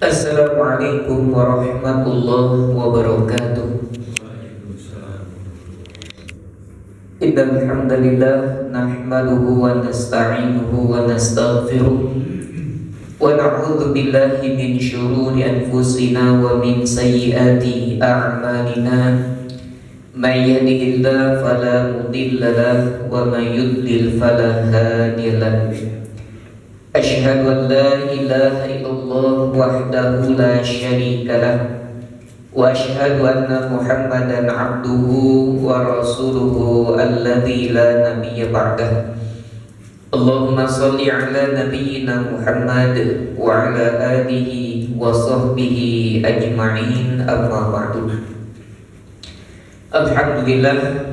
Assalamualaikum warahmatullahi wabarakatuh. Innal hamdalillah nahmaduhu wa nasta'inuhu wa nastaghfiruh wa na'udzu billahi min shururi anfusina wa min sayyiati a'malina. May yahdihillahu fala mudilla lahu wa may yudlil fala hadiya lahu. Asyhadu an la ilaha illallah wahdahu la syarika lah wa asyhadu anna Muhammadan abduhu wa rasuluhu alladzi la nabiyya ba'dah. Allahumma shalli ala nabiyyina Muhammad wa ala alihi wa sahbihi ajma'in, amma ba'du. Alhamdulillah,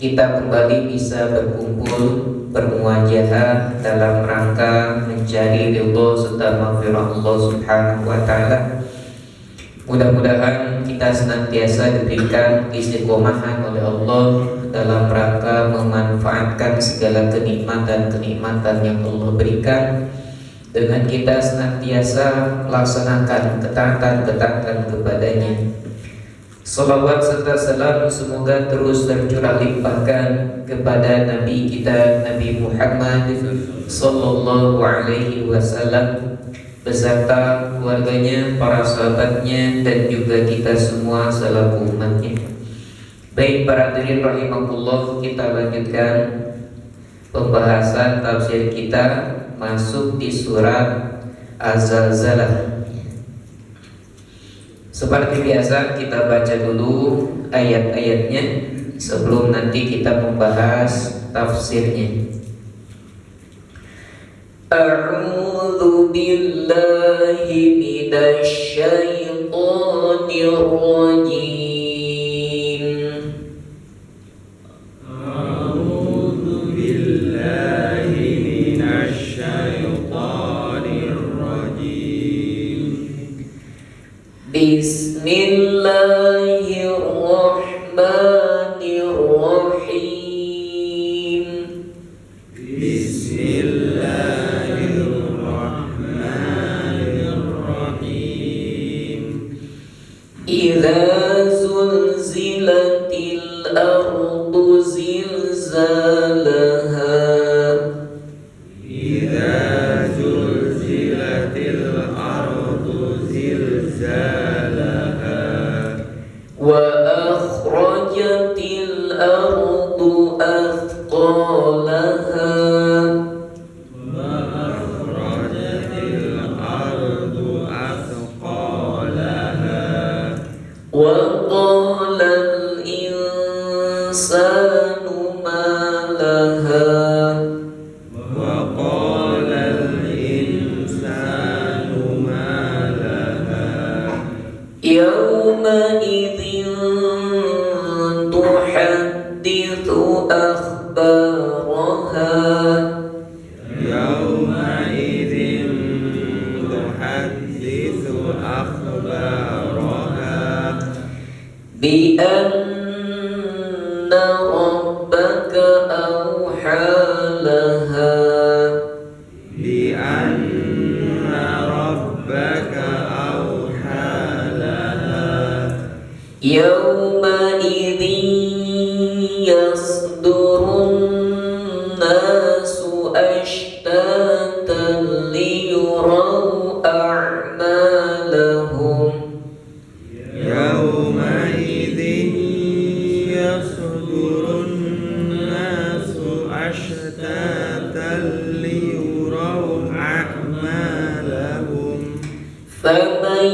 kita kembali bisa berkumpul bermuajahah dalam rangka mencari ridho serta maghfirah Allah Subhanahu wa taala. Mudah-mudahan kita senantiasa diberikan istiqomahan oleh Allah dalam rangka memanfaatkan segala kenikmatan-kenikmatan yang Allah berikan, dengan kita senantiasa melaksanakan ketaatan-ketaatan kepadanya. Salawat serta salam semoga terus tercurah limpahkan kepada Nabi kita Nabi Muhammad sallallahu alaihi wasallam beserta keluarganya, para sahabatnya, dan juga kita semua selaku umatnya. Baik para hadirin rahimakumullah, kita lanjutkan pembahasan tafsir kita masuk di surat Az-Zalzalah. Seperti biasa kita baca dulu ayat-ayatnya sebelum nanti kita membahas tafsirnya. A'udzu billahi minasy syaithanir rajim. A'udzu billahi minasy syaithanir rajim. Bismillahirrahmanirrahim. Bismillahirrahmanirrahim. Idza zulzilatil ardu zilzalaha. Idza zulzilatil ardu zilzalaha. Wa akhrajatil ardu athqalaha. Wa akhrajatil ardu athqalaha. Wa qalal insanu ma laha. Wa qalal insanu ma laha. Yawma idzin tuhadditsu akhbaraha. Yawma idzin tuhadditsu akhbaraha. Bi anna rabbaka awha laha. Bi anna rabbaka awha laha. Yawma idzin yasdurun nasu ashtatan liyuraw a'malahum. Yawma idzin yasdurun nasu ashtatan liyuraw a'malahum. Faman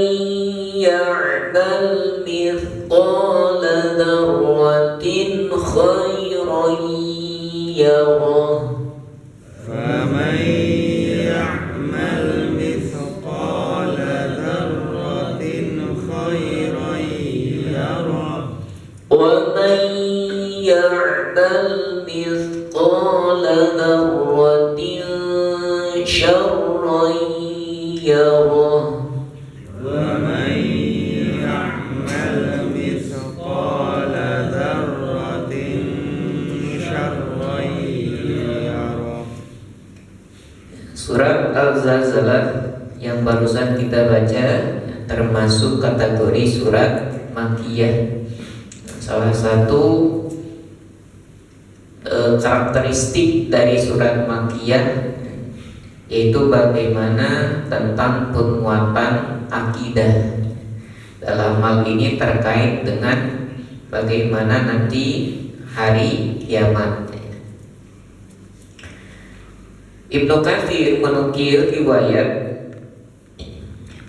ya'mal mithqala dzarratin khairan yarah. فمن يعمل مثقال ذرة خيرا يره. ومن يعمل مثقال ذرة شرا يره. ومن يعمل مثقال ذرة شرا يره. Surat Al-Zalzalah yang barusan barusan kita baca termasuk kategori surat Makkiyah. Salah satu karakteristik dari surat Makkiyah yaitu bagaimana tentang penguatan akidah. Dalam hal ini terkait dengan bagaimana nanti hari kiamat. Ibnu Katsir menukil riwayat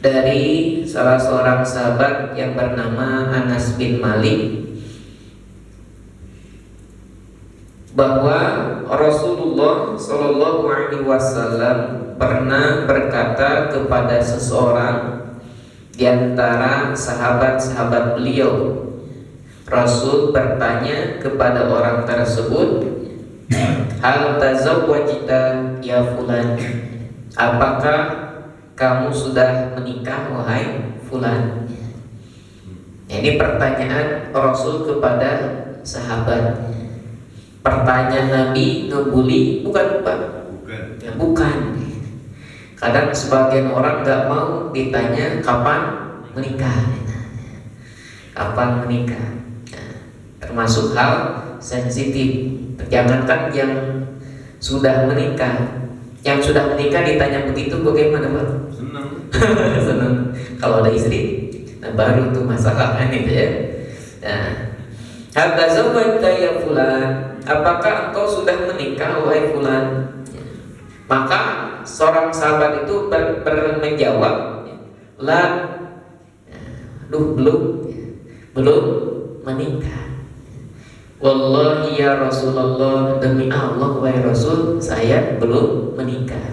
dari salah seorang sahabat yang bernama Anas bin Malik bahwa Rasulullah Shallallahu Alaihi Wasallam pernah berkata kepada seseorang di antara sahabat-sahabat beliau. Rasul bertanya kepada orang tersebut, hal tazawwajta ya fulan, apakah kamu sudah menikah wahai fulan? Ini pertanyaan Rasul kepada sahabat. Pertanyaan Nabi ngebully bukan Pak? Bukan. Kadang sebagian orang nggak mau ditanya kapan menikah. Kapan menikah? Termasuk hal sensitif. Jangankan yang sudah menikah, yang sudah menikah ditanya begitu bagaimana Pak? Senang. Senang. Kalau ada istri, nah baru tuh masalah kan itu ya. Nah, hal tazawwajta ya fulan, apakah engkau sudah menikah wahai fulan? Maka seorang sahabat itu menjawab, la, belum menikah. Wallahi ya Rasulullah, demi Allah wahai Rasul, saya belum menikah.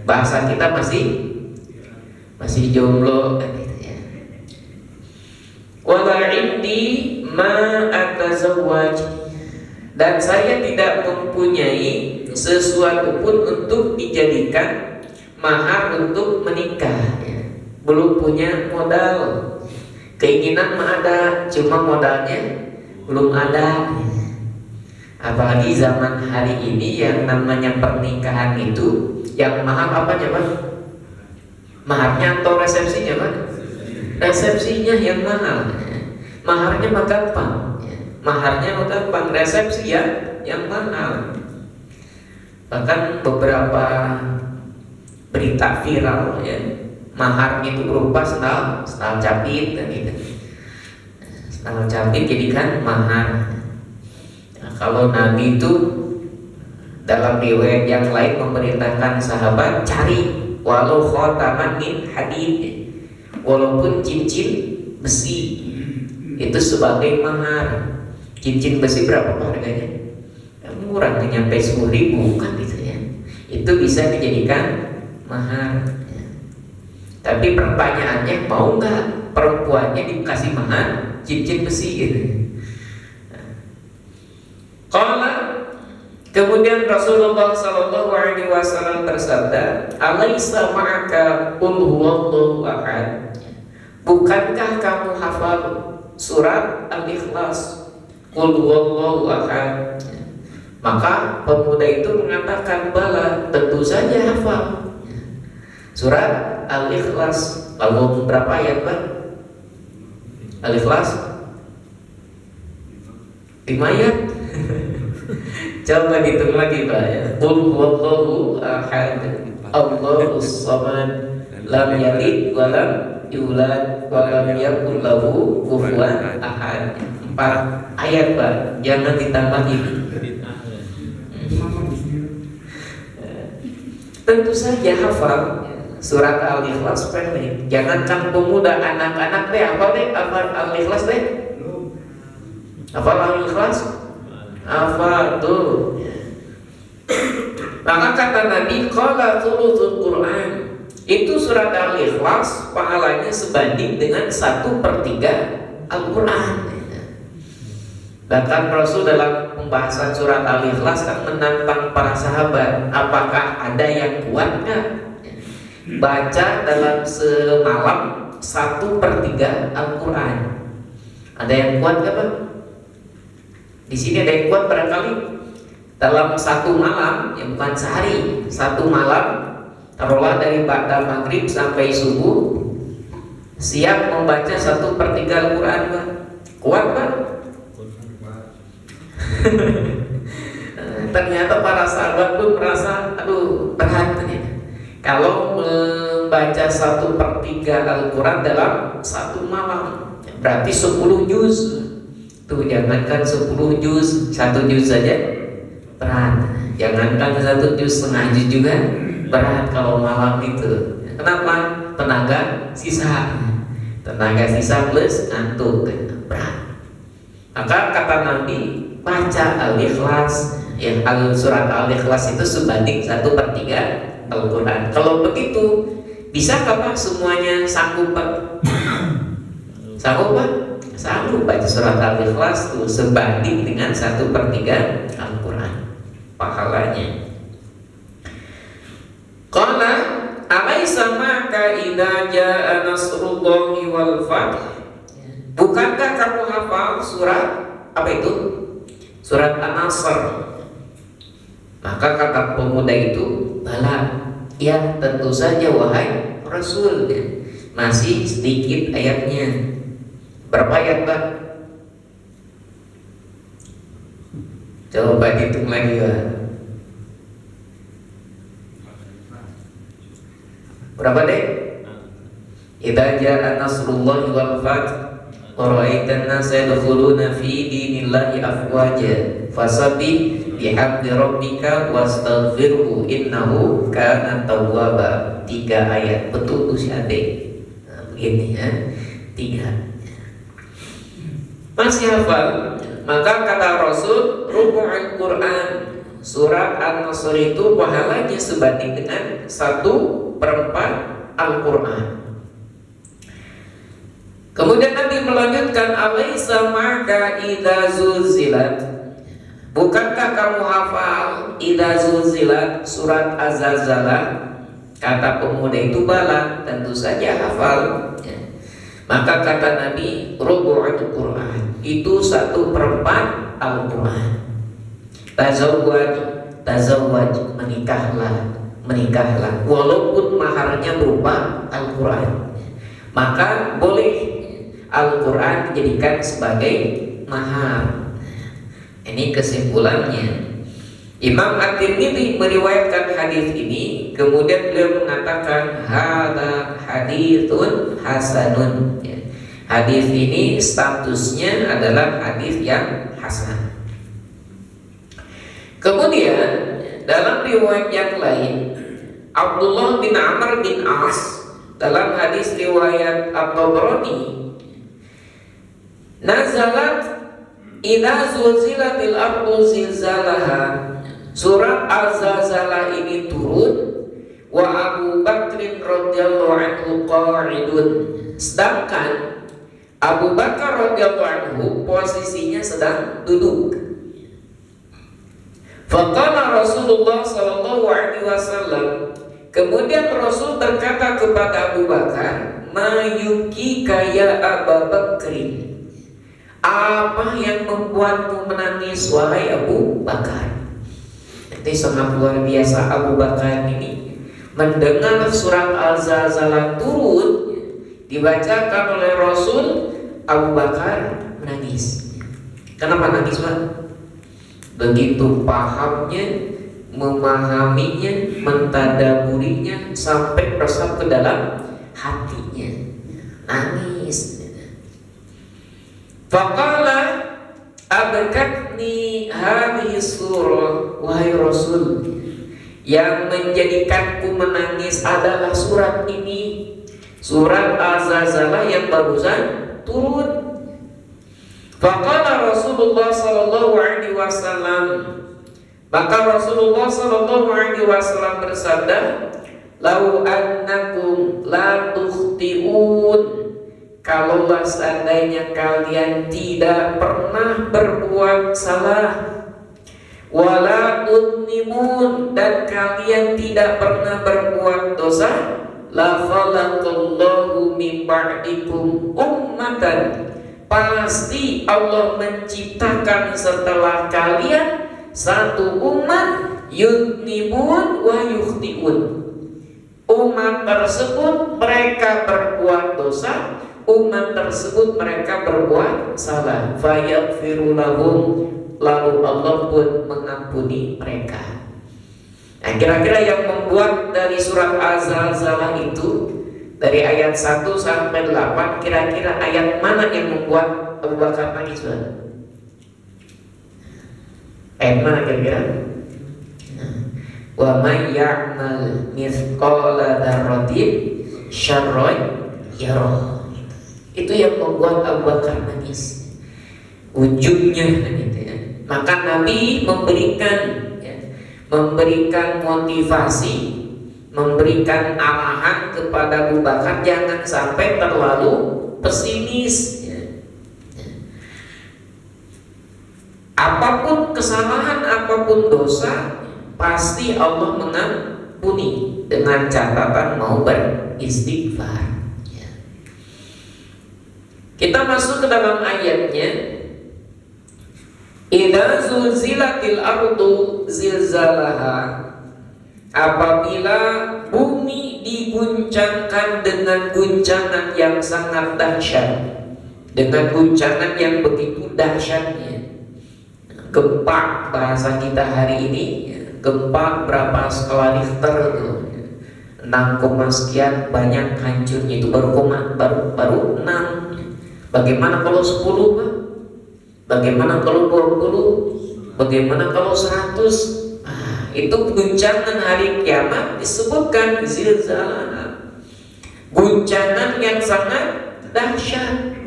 Bahasa kita masih jomblo kan gitu ya. Wala indi ma atazawwaj, dan saya tidak mempunyai sesuatu pun untuk dijadikan mahar untuk menikah. Belum punya modal. Keinginan mah ada, cuma modalnya belum ada. Apalagi zaman hari ini yang namanya pernikahan itu yang mahal apanya Pak? Maharnya atau resepsinya Pak? Resepsinya yang mahal. Maharnya mah gampang. Maharnya mah gampang, resepsi ya yang mahal. Bahkan beberapa berita viral ya, maharnya itu berupa sendal capit dan gitu. Sendal capit jadikan mahar. Nah, kalau Nabi itu dalam riwayat yang lain memerintahkan sahabat cari walau khataman min hadid, walaupun cincin besi itu sebagai mahar. Cincin besi berapa harganya? Murah, nyampe 10.000 kan gitu ya. Itu bisa dijadikan mahar. Tapi pertanyaannya, mau nggak perempuannya dikasih mahar cincin besi gitu? Kemudian Rasulullah Shallallahu Alaihi Wasallam bersabda, Alaisa ma'aka qul huwallahu ahad. Bukankah kamu hafal surat Al-Ikhlas? Qul huwallahu ahad. Maka pemuda itu mengatakan, bala, tentu saja hafal surat Al-Ikhlas. Lalu berapa ayat Pak? Al-Ikhlas 5 ayat. Coba dihitung lagi Pak ya. Qul huwallahu ahad, Allahus samad, lam yalid wa lam yulad wa lam yakul lahu kufuwan ahad. 4 ayat Pak, jangan ditambahin. Tentu saja hafal surat Al-Ikhlas pendek. Jangankan pemuda, anak-anak deh hafal Al-Ikhlas deh. Hafal Al-Ikhlas? Hafal tuh. Maka kata Nabi, qala thuluthul Quran. Itu surat Al-Ikhlas pahalanya sebanding dengan 1/3 Al-Quran. Bahkan Rasul dalam pembahasan surat Al-Ikhlas kan menantang para sahabat, apakah ada yang kuat nggak baca dalam semalam 1/3 Al-Quran? Ada yang kuat nggak Pak? Di sini ada yang kuat barangkali dalam satu malam, ya bukan sehari, satu malam taruhlah dari ba'da maghrib sampai subuh siap membaca 1/3 Al-Quran, Pak. Kuat, Pak? Ternyata para sahabat pun merasa aduh berat ternyata kalau membaca 1/3 Al-Quran dalam satu malam, berarti 10 juz. Tuh jangankan 10 juz, 1 juz saja berat, jangankan 1 juz, setengah juz juga berat kalau malam itu. Kenapa? Tenaga sisa plus ngantuk, berat. Maka kata Nabi, baca Al-Ikhlas, ya, surat Al-Ikhlas itu sebanding 1/3 Al-Quran. Kalau begitu, bisakah Pak semuanya sanggup, Pak? Sanggup, Pak? Sanggup baca surat Al-Ikhlas itu sebanding dengan 1/3 Al-Quran pahalanya. Qala alaisa maka idza jaa nasrullahi wal fath. Bukankah kamu hafal surat apa itu? Surat An-Nasr. Maka kata pemuda itu, bala, ya tentu saja wahai Rasul. Masih sedikit ayatnya. Berapa ayat, Pak? Coba hitung lagi, Pak. Berapa deh? Idza jaa nasrullahi wal fath wa ra'aitan nasa yadkhuluna fi dinillahi afwaja fasabbih bihamdi rabbika wastaghfirhu innahu kana tawwaba. 3 ayat, betul tuh si Ade. Nah, begini ya, 3. Masih hafal? Maka kata Rasul, rubu'ul Quran, surat An-Nasr itu pahalanya sebanding dengan 1/4 Al-Quran. Kemudian Nabi melanjutkan, alaisa maka idza zulzilat. Bukankah kamu hafal idza zulzilat surat Az-Zalzalah? Kata pemuda itu, bala, tentu saja hafal. Maka kata Nabi, rubu'ul Quran, itu 1/4 Al-Quran. Tazawwaj, menikahlah, walaupun maharnya berupa Al-Quran. Maka boleh Al-Quran dijadikan sebagai mahar. Ini kesimpulannya. Imam At-Tirmidzi meriwayatkan hadis ini, kemudian beliau mengatakan hadza haditsun hasanun. Hadis ini statusnya adalah hadis yang hasan. Kemudian dalam riwayat yang lain, Abdullah bin Amr bin As dalam hadis riwayat At-Tabrani, nazalat idza zulzilatil ardu zilzalaha. Surat Az-Zalzalah ini turun, wa Abu Bakrin radhiyallahu anhu qa'idun. Sedangkan Abu Bakar radhiyallahu anhu posisinya sedang duduk. Faqala Rasulullah sallallahu alaihi wasallam, kemudian Rasul berkata kepada Abu Bakar, ma yubkika ya Abu Bakrin? Apa yang membuatmu menangis wahai Abu Bakar? Ini sangat luar biasa. Abu Bakar ini mendengar surat Al-Zalzalah turun dibacakan oleh Rasul, Abu Bakar menangis. Kenapa nangis, Pak? Begitu pahamnya, memahaminya, mentadaburinya sampai meresap ke dalam hatinya. Nangis. Faqala abakatni hadhihi surah, wahai Rasul, yang menjadikanku menangis adalah surat ini, surat Az-Zalzalah yang barusan turun. Faqala Rasulullah sallallahu alaihi wasallam, maka Rasulullah sallallahu alaihi wasallam bersabda, lau annakum la tukhti'un, kalaulah seandainya kalian tidak pernah berbuat salah, wala tudnimun, dan kalian tidak pernah berbuat dosa, la khalaqallahu min ba'dikum ummatan, pasti Allah menciptakan setelah kalian satu umat, yudnibun wa yukhti'un, umat tersebut mereka berbuat dosa, umat tersebut mereka berbuat salah, fayaghfiru lahum, lalu Allah pun mengampuni mereka. Nah, kira-kira yang membuat dari surat Az-Zalzalah itu dari ayat 1 sampai 8, kira-kira ayat mana yang membuat Abu Bakar nangis? Ayat mana kira-kira? Wa may ya'mal mithqala dzarratin syarran yarah. Itu yang membuat Abu Bakar nangis. Ujungnya gitu ya. Maka Nabi memberikan motivasi, memberikan arahan kepada Abu Bakar jangan sampai terlalu pesimis ya. Apapun kesalahan, apapun dosa, pasti Allah mengampuni dengan catatan mau beristighfar ya. Kita masuk ke dalam ayatnya. Idza zulzilatil ardu zilzalaha, apabila bumi diguncangkan dengan guncangan yang sangat dahsyat, dengan guncangan yang begitu dahsyatnya. Gempa bahasa kita hari ini, gempa berapa skala Richter itu 6, sekian, banyak hancurnya, itu baru 6. Bagaimana kalau 10 Pak? Bagaimana kalau 20? Bagaimana kalau 100? Nah, itu guncangan hari kiamat disebutkan zilzalah, guncangan yang sangat dahsyat.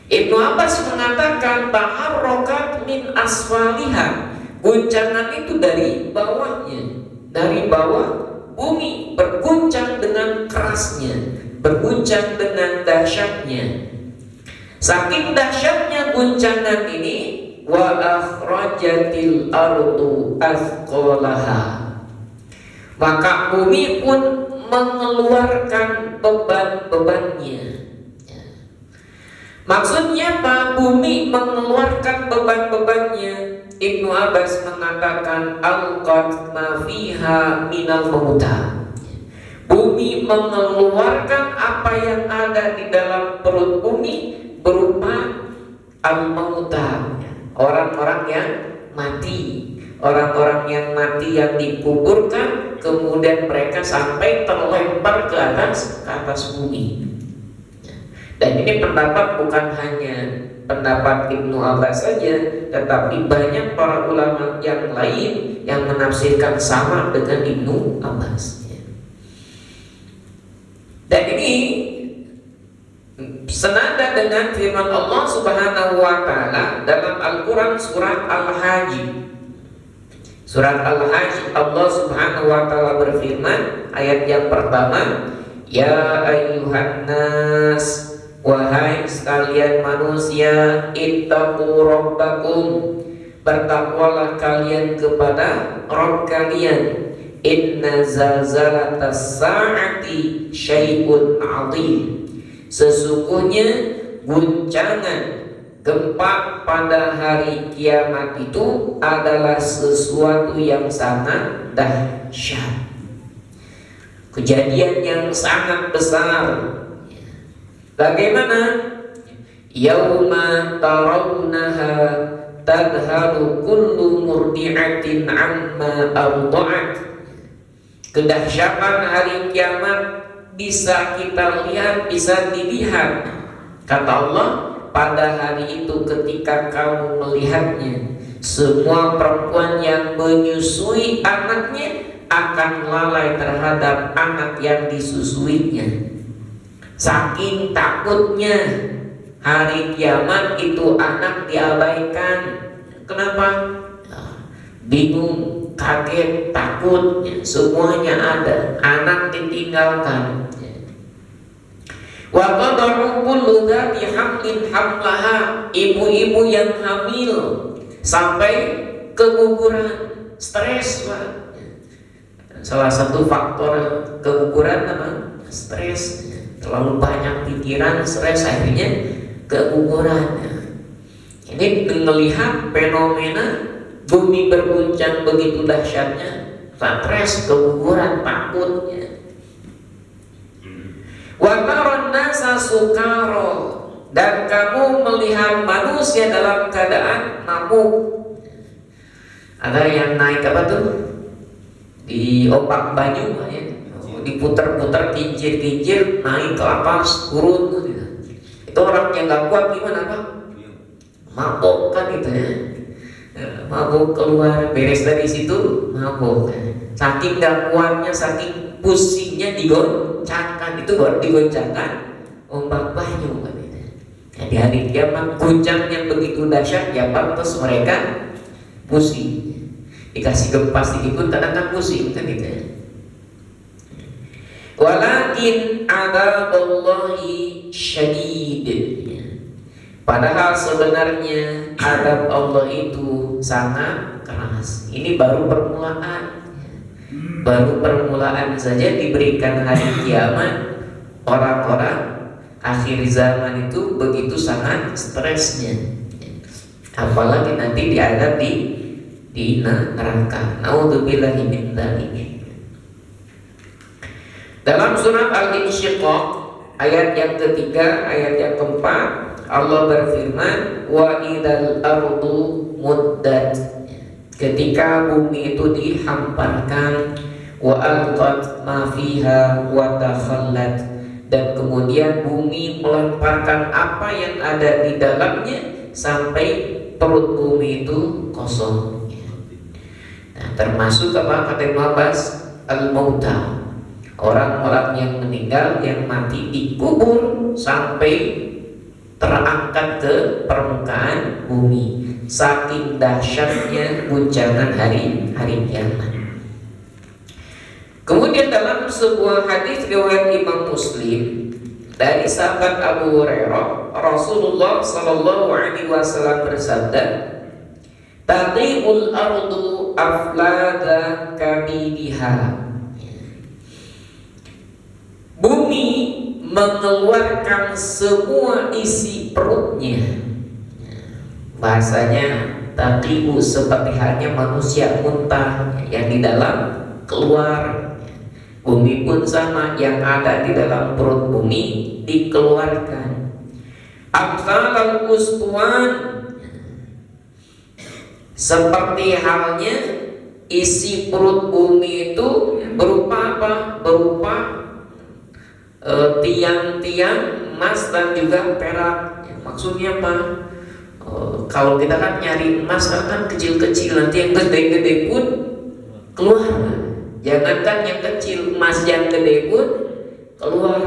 Ibnu Abbas mengatakan taharrokat min asfaliha, guncangan itu dari bawahnya, dari bawah bumi berguncang dengan kerasnya, berguncang dengan dahsyatnya. Saking dahsyatnya guncangan ini, wa akhrajatil ardu athqalaha, maka bumi pun mengeluarkan beban-bebannya. Maksudnya apa? Bumi mengeluarkan beban-bebannya. Ibnu Abbas mengatakan alqat ma fiha minal mauta, bumi mengeluarkan apa yang ada di dalam perut bumi berupa al-mauta, orang-orang yang mati, orang-orang yang mati yang dikuburkan, kemudian mereka sampai terlempar ke atas bumi. Dan ini pendapat bukan hanya pendapat Ibnu Abbas saja, tetapi banyak para ulama yang lain yang menafsirkan sama dengan Ibnu Abbas. Dan ini senada dengan firman Allah Subhanahu wa taala dalam Al-Qur'an surat Al-Hajj. Surat Al-Hajj, Allah Subhanahu wa taala berfirman ayat yang pertama, ya ayyuhan nas, wahai sekalian manusia, ittaqu rabbakum, bertakwalah kalian kepada Rabb kalian. Inna zalzalatas sa'ati syai'un 'adzim, sesungguhnya guncangan gempa pada hari kiamat itu adalah sesuatu yang sangat dahsyat, kejadian yang sangat besar. Bagaimana? Yauma tarawnaha tadhalu kullu murdi'atin amma arda'at, kedahsyatan hari kiamat bisa kita lihat, bisa dilihat. Kata Allah, pada hari itu ketika kamu melihatnya, semua perempuan yang menyusui anaknya akan lalai terhadap anak yang disusuinya. Saking takutnya hari kiamat itu anak diabaikan. Kenapa? Bingung, kaget, takut, semuanya ada, anak ditinggalkan. Wa qadaru kullu dzati hamlin hamlaha, ibu-ibu yang hamil sampai keguguran, stres, Pak. Salah satu faktor keguguran apa? Stres. Terlalu banyak pikiran, stres, akhirnya keguguran. Ini melihat fenomena bumi berguncang begitu dahsyatnya, stres, keguguran, takutnya. Wa taran nasa sukara, dan kamu melihat manusia dalam keadaan mabuk. Ada yang naik apa tuh? Di opak banyu ya. Diputar-putar, kincir-kincir, naik ke atas, turun gitu. Itu orang yang gak kuat gimana Pak? Mabuk kan itu ya. Mabuk keluar, beres dari situ mabuk. Saking gak kuatnya, saking pusingnya digoncangkan, itu baru digoncangkan ombak banyu kan itu. Nah, di hari kiamat guncang yang begitu dahsyat, ya pantas mereka pusing. Dikasih gempa sedikit pun kadang-kadang pusing kan gitu ya. Walakin adaballahi syadid. Padahal sebenarnya adab Allah itu sangat keras. Ini baru permulaan. Baru permulaan saja diberikan hari kiamat. Orang-orang akhir zaman itu begitu sangat stresnya. Apalagi nanti diadab di neraka. Naudzubillahi min dzalik. Dalam surat Al-Insyiqaq ayat yang ketiga, ayat yang keempat, Allah berfirman, wa idal ardu muddat, ketika bumi itu dihamparkan, wa alqat ma fiha wa takhallat, dan kemudian bumi melemparkan apa yang ada di dalamnya sampai perut bumi itu kosong. Nah, termasuk apa kata Ibnu Abbas, al-mauta, orang-orang yang meninggal, yang mati dikubur sampai terangkat ke permukaan bumi, saking dahsyatnya guncangan hari kiamat. Kemudian dalam sebuah hadis riwayat Imam Muslim dari sahabat Abu Hurairah, Rasulullah Shallallahu Alaihi Wasallam bersabda, "Taqiul ardu aflada kabidiha." Bumi mengeluarkan semua isi perutnya. Bahasanya taqiu seperti halnya manusia muntah, yang di dalam keluar. Bumi pun sama, yang ada di dalam perut bumi dikeluarkan. Amsalal usbuan, seperti halnya isi perut bumi itu berupa apa? Berupa tiang-tiang emas dan juga perak. Maksudnya apa? Kalau kita kan nyari emas kan kecil-kecil, nanti yang gede-gede pun keluar. Jangankan yang kecil, emas yang gede pun keluar.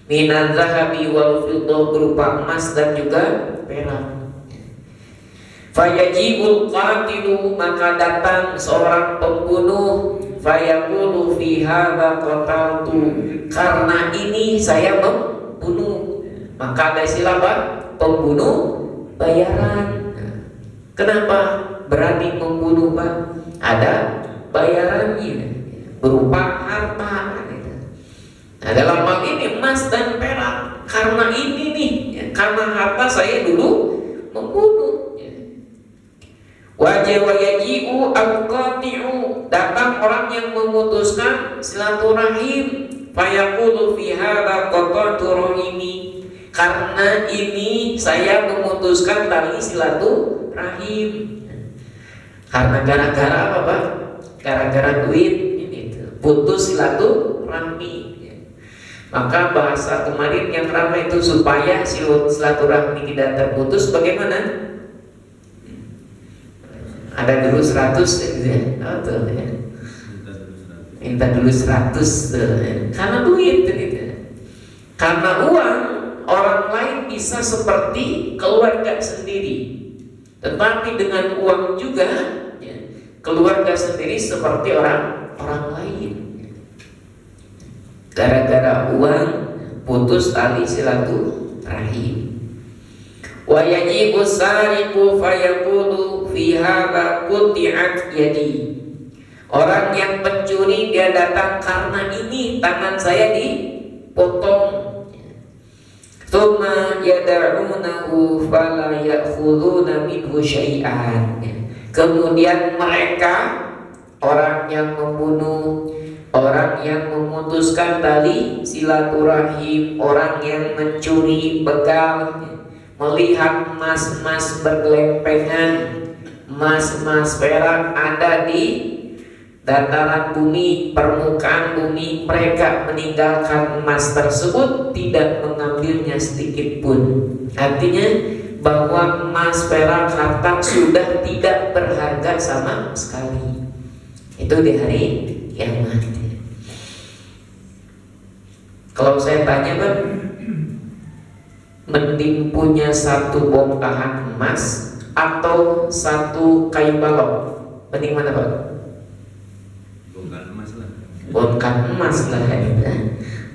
Minaz zahabi wal fiddah, berupa emas dan juga perak. Fayajibul qatilu, maka datang seorang pembunuh, fayaqulu fi hadza qataltu, karena ini saya membunuh. Maka ada istilah apa? Pembunuh bayaran. Kenapa berani membunuh Pak? Ada bayarannya berupa harta. Nah, dalam hal ini emas dan perak, karena ini nih, karena harta saya dulu membunuh. Wajib wajibu al-qati'u, datang orang yang memutuskan silaturahim, fayaqulu fi hadza qata'tu rahimi, karena ini saya memutuskan tali silaturahim. Karena gara-gara apa Pak? Gara-gara duit ini putus silaturahmi. Maka bahasa kemarin yang ramai itu, supaya silaturahmi tidak terputus bagaimana? Ada dulu 100 gitu ya. Oh, tuh, ya. Minta dulu 100 tuh, ya. Karena duit gitu. Karena uang, orang lain bisa seperti keluarga sendiri. Tetapi dengan uang juga ya, keluarga sendiri seperti orang lain. Gara-gara uang putus tali silaturahim. Wa yajibu sariqu fayaqulu fi hadza quti'at yadi. Orang yang pencuri dia datang, karena ini tangan saya dipotong. Tsumma yad'unahu fala ya'khuduna minhu syai'an. Kemudian mereka, orang yang membunuh, orang yang memutuskan tali silaturahim, orang yang mencuri begal, melihat emas-emas bergelempengan, emas-emas perak ada di dataran bumi, permukaan bumi, mereka meninggalkan emas tersebut, tidak mengambilnya sedikit pun. Artinya bahwa emas, perak, harta sudah tidak berharga sama sekali. Itu di hari kiamat. Kalau saya tanya, Bang, mending punya satu bongkahan emas atau satu kayu balok, mending mana, Bang? Bongkar emas lah. Bongkar emas lah ya.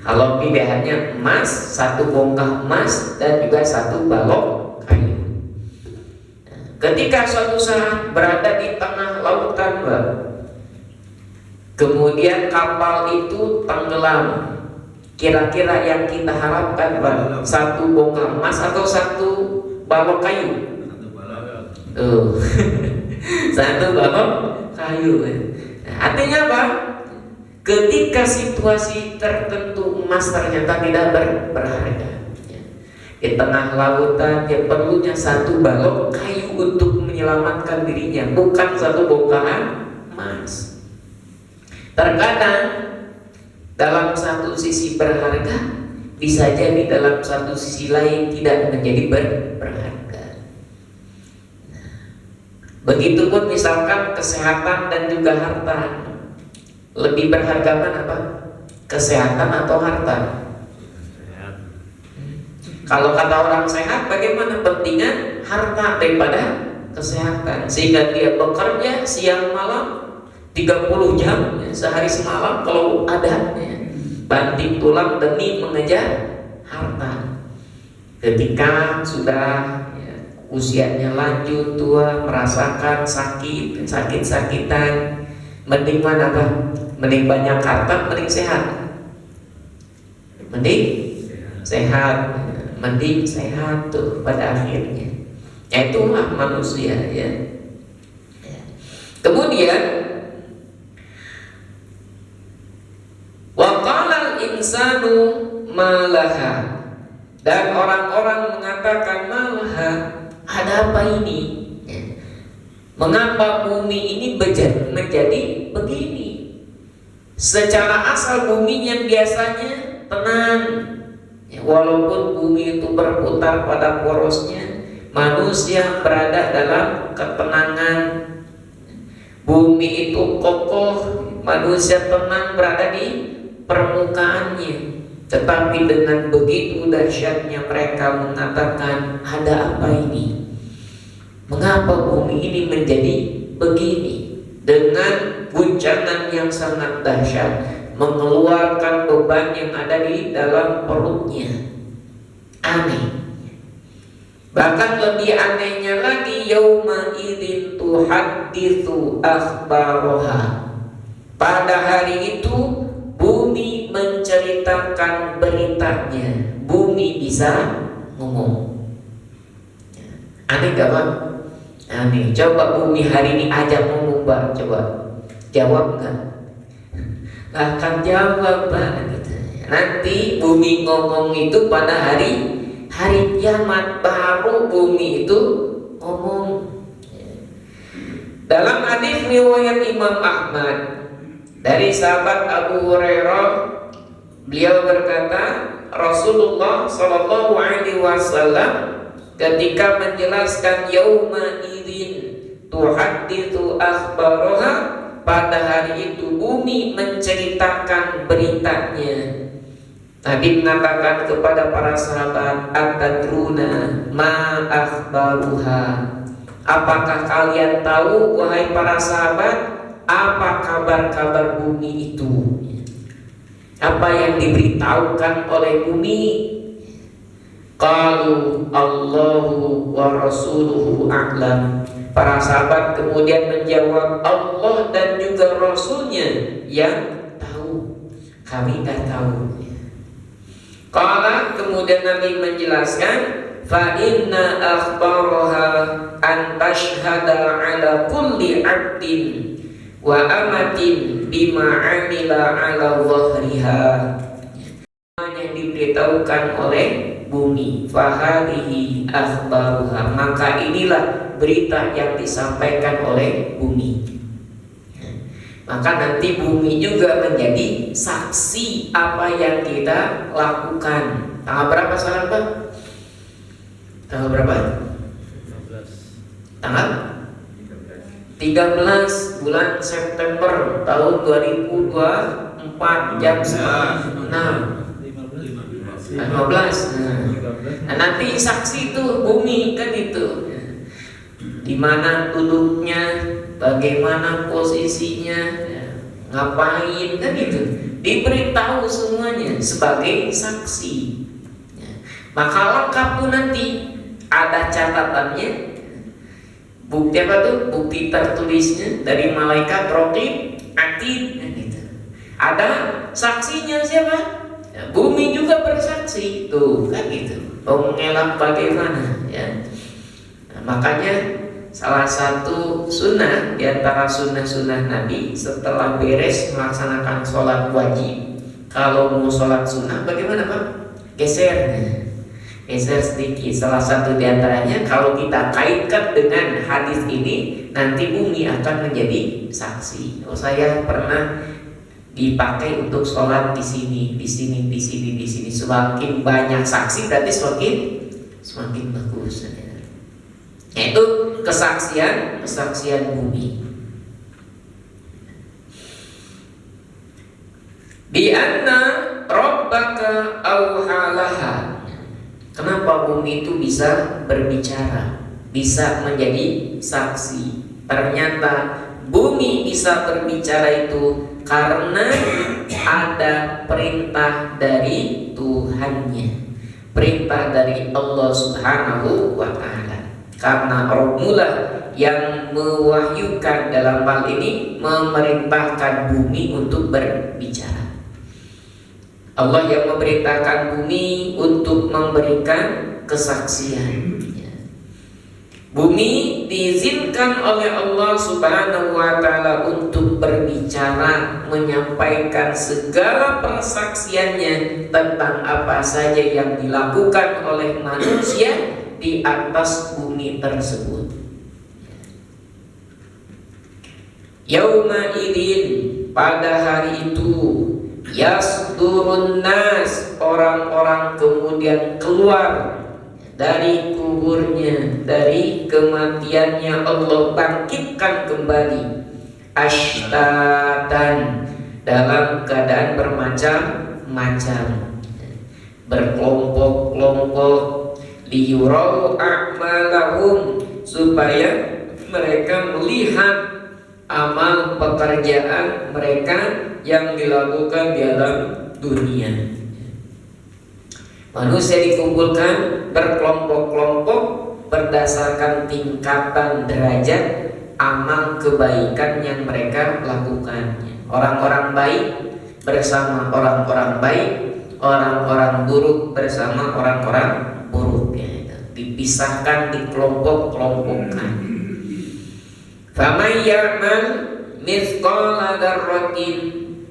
Kalau pilihannya emas, satu bongkah emas dan juga satu balok kayu. Ketika suatu saat berada di tengah lautan, Bang, kemudian kapal itu tenggelam, kira-kira yang kita harapkan, Bang, satu bongkah emas atau satu balok kayu? Satu balok. Satu balok kayu. Nah, artinya apa? Ketika situasi tertentu emas ternyata tidak berharga, di tengah lautan dia perlunya satu balok kayu untuk menyelamatkan dirinya, bukan satu bongkahan emas. Terkadang dalam satu sisi berharga, bisa jadi dalam satu sisi lain tidak menjadi berharga. Begitupun misalkan kesehatan dan juga harta. Lebih berharga mana, Pak? Kesehatan atau harta? Kalau kata orang sehat, bagaimana pentingnya harta daripada kesehatan, sehingga dia bekerja siang malam 30 jam ya, sehari semalam kalau ada ya, banting tulang demi mengejar harta. Ketika sudah ya, usianya lanjut, tua, merasakan sakit-sakitan, mending mana, Pak? Mending banyak harta, mending sehat? Mending sehat. Mending sehat tuh pada akhirnya. Ya itulah manusia ya. Kemudian waqalal insanu malaha, dan orang-orang mengatakan malaha, ada apa ini? Mengapa bumi ini menjadi begini? Secara asal bumi yang biasanya tenang, walaupun bumi itu berputar pada porosnya, manusia berada dalam ketenangan. Bumi itu kokoh, manusia tenang berada di permukaannya. Tetapi dengan begitu dahsyatnya mereka mengatakan, ada apa ini? Mengapa bumi ini menjadi begini? Dengan guncangan yang sangat dahsyat, mengeluarkan beban yang ada di dalam perutnya. Aneh. Bahkan lebih anehnya lagi, yauma idzin tuhadditsu akhbaraha. Pada hari itu bumi menceritakan beritanya. Bumi bisa ngomong. Aneh gak, Pak? Aneh. Coba bumi hari ini ajak ngomong, Pak. Coba jawab gak? Akan jawab, Pak. Nanti bumi ngomong itu pada hari kiamat, baru bumi itu ngomong. Dalam hadis riwayat Imam Ahmad dari sahabat Abu Hurairah, beliau berkata, Rasulullah Shallallahu Alaihi Wasallam ketika menjelaskan yauma idzin tuhadditsu akhbaraha, pada hari itu bumi menceritakan beritanya. Nabi mengatakan kepada para sahabat, atadruna ma akhbaruha, apakah kalian tahu wahai para sahabat, apa kabar-kabar bumi itu? Apa yang diberitahukan oleh bumi? Qalu Allahu wa rasuluhu a'lam. Para sahabat kemudian menjawab, Allah dan juga Rasulnya yang tahu, kami tak tahu. Qala, kemudian Nabi menjelaskan, fa inna akhbaraha an tashhada ala kulli 'abdin wa amatin bima amila ala dhahriha, yang diberitahukan oleh bumi, fahadihi akhbaruha, maka inilah berita yang disampaikan oleh bumi. Maka nanti bumi juga menjadi saksi apa yang kita lakukan. Tanggal berapa sekarang Pak? Tanggal berapa? Tanggal 13 bulan September tahun 2024 jam 6. 15. Nah, nanti saksi itu bumi kan itu. Di mana duduknya, bagaimana posisinya, ngapain kan itu. Diberitahu semuanya sebagai saksi. Maka lengkap tuh nanti ada catatannya. Bukti apa tuh? Bukti tertulisnya dari malaikat raqib atid gitu. Ada saksinya siapa? Ya, bumi juga bersaksi tuh kan gitu. Mengelak bagaimana ya. Nah, makanya salah satu sunnah di antara sunnah-sunnah Nabi setelah beres melaksanakan sholat wajib, kalau mau sholat sunnah bagaimana Pak? Geser sedikit. Salah satu di antaranya kalau kita kaitkan dengan hadis ini, nanti bumi akan menjadi saksi. Oh, saya pernah dipakai untuk sholat di sini. Semakin banyak saksi berarti semakin bagus. Yaitu kesaksian bumi. Bi anna rabbaka auhalaha. Kenapa bumi itu bisa berbicara, bisa menjadi saksi? Ternyata bumi bisa berbicara itu karena ada perintah dari Tuhannya, perintah dari Allah Subhanahu wa Ta'ala. Karena Rabbula yang mewahyukan dalam hal ini, memerintahkan bumi untuk berbicara. Allah yang memerintahkan bumi untuk memberikan kesaksian. Bumi diizinkan oleh Allah Subhanahu wa Ta'ala untuk berbicara, menyampaikan segala persaksiannya tentang apa saja yang dilakukan oleh manusia di atas bumi tersebut. Yauma idin, pada hari itu, yasdurun nas, orang-orang kemudian keluar dari kuburnya, dari kematiannya Allah bangkitkan kembali, ashtatan, dalam keadaan bermacam-macam, berkelompok-kelompok, liyurau a'malahum, supaya mereka melihat amal pekerjaan mereka yang dilakukan di dalam dunia. Manusia dikumpulkan berkelompok-kelompok berdasarkan tingkatan derajat amal kebaikan yang mereka lakukan. Orang-orang baik bersama orang-orang baik, orang-orang buruk bersama orang-orang buruk. Dipisahkan, dikelompok-kelompokkan. Faman ya'mal mithqala dzarratin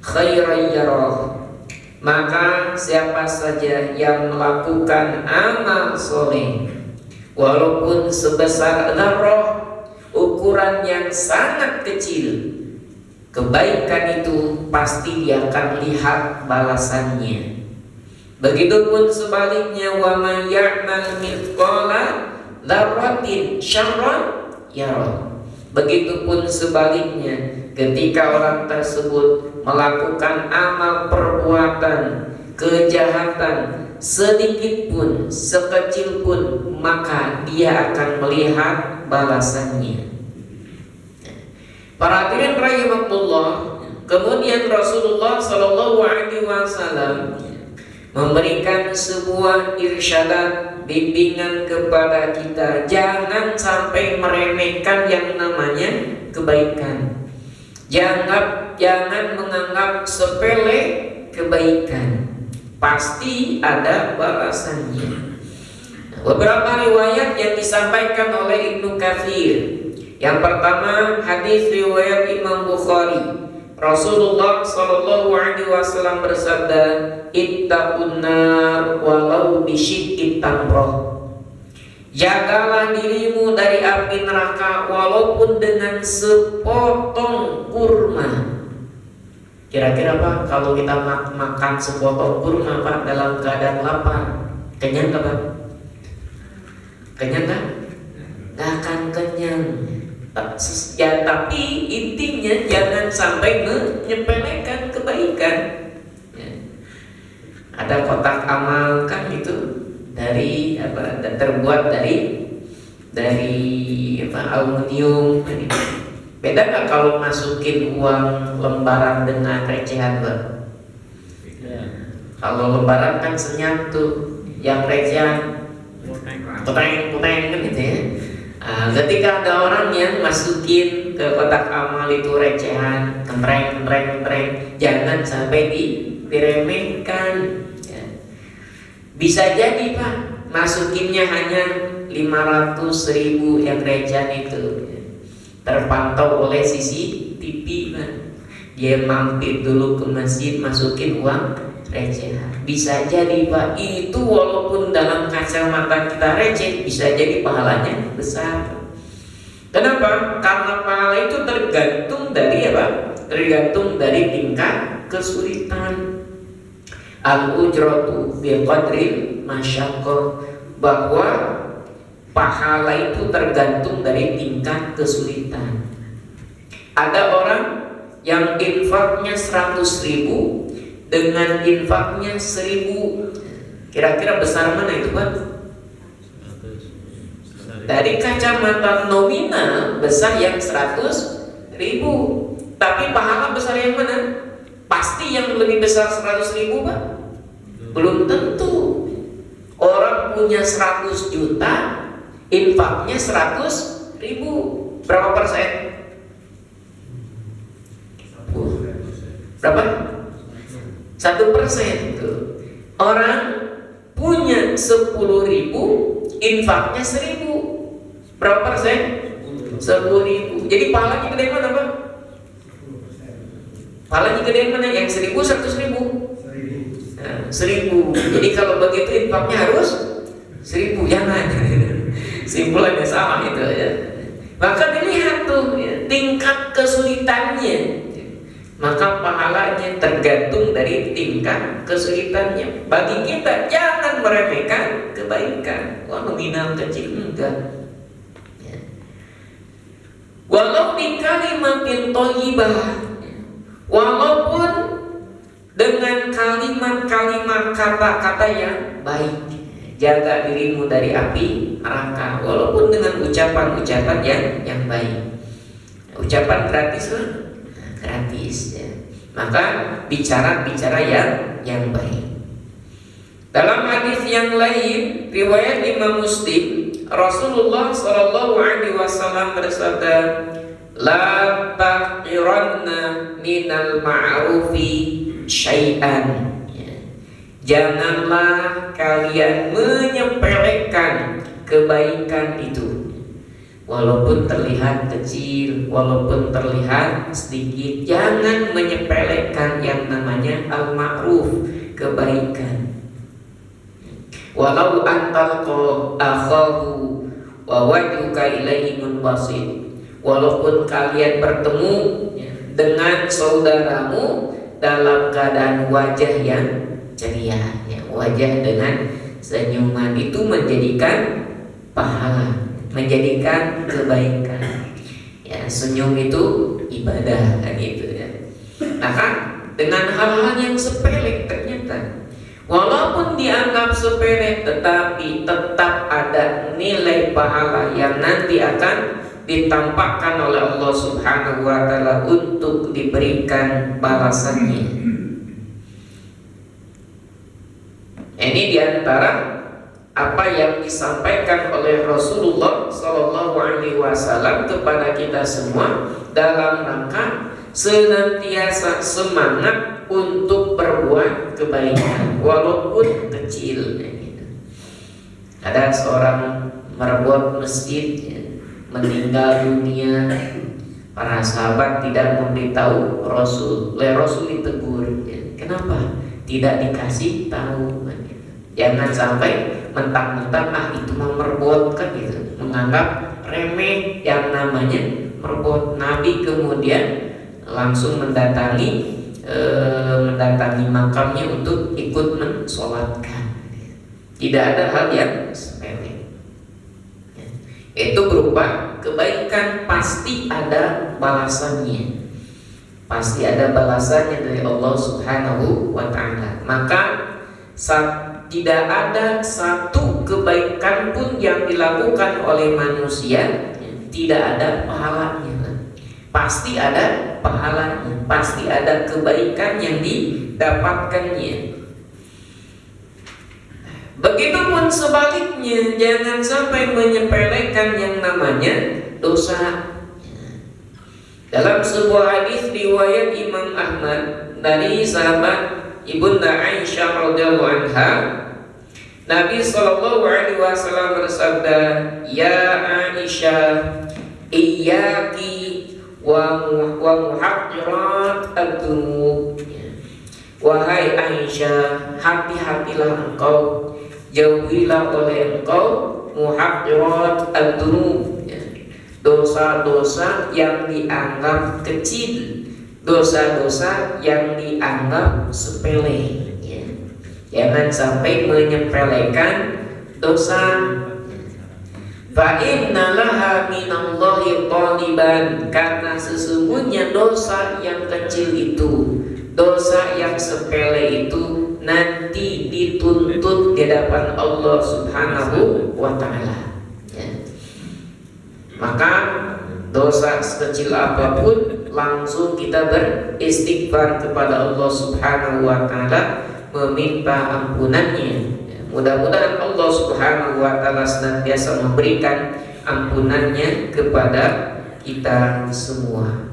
khairan yarah, maka siapa saja yang melakukan amal soleh walaupun sebesar dzarrah, ukuran yang sangat kecil, kebaikan itu pasti dia akan lihat balasannya. Begitupun sebaliknya, wa man ya'mal mithqala dzarratin syarran yarah. Begitupun sebaliknya, ketika orang tersebut melakukan amal perbuatan kejahatan sedikit pun, sekecil pun, maka dia akan melihat balasannya. Para hadirin rahimakumullah, kemudian Rasulullah Shallallahu Alaihi Wasallam memberikan sebuah irsyadat, bimbingan kepada kita, jangan sampai meremehkan yang namanya kebaikan. Jangan menganggap sepele kebaikan, pasti ada balasannya. Beberapa riwayat yang disampaikan oleh Ibnu Katsir Yang pertama, hadis riwayat Imam Bukhari. Rasulullah Shallallahu Alaihi Wasallam bersabda, "Ittaqun nar walau bisyikki tamroh." Jagalah dirimu dari api neraka walaupun dengan sepotong kurma. Kira-kira Pak, kalau kita makan sepotong kurma Pak dalam keadaan lapar, kenyang nggak Pak? Kenyang nggak? Nggak akan kenyang. Ya, tapi intinya jangan sampai menyepelekan kebaikan. Ya. Ada kotak amal kan itu dari apa? Terbuat dari aluminium. Beda nggak kalau masukin uang lembaran dengan recehan Pak? Ya. Kalau lembaran kan senyap tuh, yang recehan puteng kan gitu ya. Ketika ada orang yang masukin ke kotak amal itu recehan, kentreng, jangan sampai diremehkan. Ya. Bisa jadi Pak, masukinnya hanya 500.000 yang recehan itu, ya. Terpantau oleh CCTV Pak. Dia mampir dulu ke masjid, masukin uang recehan. Bisa jadi Pak, itu walaupun dalam kacamata kita receh, bisa jadi pahalanya besar. Kenapa? Karena pahala itu tergantung dari apa? Tergantung dari tingkat kesulitan. Al-ujratu biqadril masyaqqah, bahwa pahala itu tergantung dari tingkat kesulitan. Ada orang yang infaknya 100.000 dengan infaknya 1.000, kira-kira besar mana itu Pak? Dari kacamata nominal besar yang 100.000, tapi pahala besar yang mana? Pasti yang lebih besar 100.000 Pak? Belum tentu. Orang punya 100 juta, infaknya 100.000, berapa persen? Berapa? 1% itu. Orang punya 10.000, infaknya 1.000, berapa persen? 10.000. Jadi pahalanya gede mana Pak? Pahalanya gede mana? Yang 1.000, 100.000? 1.000. Jadi kalau begitu infaknya harus 1.000, jangan. Simpulannya sama itu ya. Maka dilihat tuh ya, tingkat kesulitannya. Maka pahalanya tergantung dari tingkat kesulitannya. Bagi kita jangan meremehkan kebaikan. Wah, nominal kecil enggak. Ya. Walau di kalimatin thayyibah, walaupun dengan kalimat-kalimat kata-kata yang baik. Jaga dirimu dari api neraka, walaupun dengan ucapan-ucapan yang baik. Ucapan gratis lah. Gratis ya. Maka bicara yang baik. Dalam hadis yang lain riwayat Imam Muslim, Rasulullah Shallallahu Alaihi Wasallam bersabda, "La taqiranna minal ma'rufi syai'an." Ya. Janganlah kalian menyepelekan kebaikan itu. Walaupun terlihat kecil, walaupun terlihat sedikit, jangan menyepelekan yang namanya al-ma'ruf, kebaikan. Walau antalqa akhahu wa wajhuka ilaihi munbasit, walaupun kalian bertemu dengan saudaramu dalam keadaan wajah yang ceria, wajah dengan senyuman, itu menjadikan pahala, menjadikan kebaikan. Ya, senyum itu ibadah kan gitu ya. Nah kan dengan hal-hal yang sepele ternyata walaupun dianggap sepele, tetapi tetap ada nilai pahala yang nanti akan ditampakkan oleh Allah Subhanahu wa taala untuk diberikan balasannya. Ini diantara apa yang disampaikan oleh Rasulullah Sallallahu Alaihi Wasallam kepada kita semua dalam rangka senantiasa semangat untuk berbuat kebaikan walaupun kecil. Ada seorang merebuat masjid, meninggal dunia, para sahabat tidak memberitahu Rasul. Rasul ditegur, ya. Kenapa tidak dikasih tahu? Jangan sampai mentang-mentang itu mau merbot kan gitu, menganggap remeh yang namanya merbot. Nabi kemudian langsung mendatangi makamnya untuk ikut mensolatkan. Tidak ada hal yang sepele. Itu berupa kebaikan, pasti ada balasannya. Pasti ada balasannya dari Allah Subhanahu wa ta'ala. Maka tidak ada satu kebaikan pun yang dilakukan oleh manusia tidak ada pahalanya. Pasti ada pahalanya, pasti ada kebaikan yang didapatkannya. Begitupun sebaliknya, jangan sampai menyepelekan yang namanya dosa. Dalam sebuah hadis riwayat Imam Ahmad dari sahabat Ibunda Aisyah radhiyallahu anha, Nabi sallallahu alaihi wasallam bersabda, "Ya Aisyah, iyyaki wa muhaqqirat ad-dunub." Wahai Aisyah, hati-hatilah engkau, jauhilah oleh engkau muhaqqirat ad-dunub, dosa-dosa yang dianggap kecil, dosa-dosa yang dianggap sepele, ya. Jangan sampai menyepelekan dosa. Fa inna laha minallahi taliban, karena sesungguhnya dosa yang kecil itu, dosa yang sepele itu nanti dituntut di hadapan Allah Subhanahu wa ta'ala, ya. Maka dosa sekecil apapun langsung kita beristighfar kepada Allah Subhanahu wa ta'ala, meminta ampunannya. Mudah-mudahan Allah Subhanahu wa ta'ala senantiasa memberikan ampunannya kepada kita semua.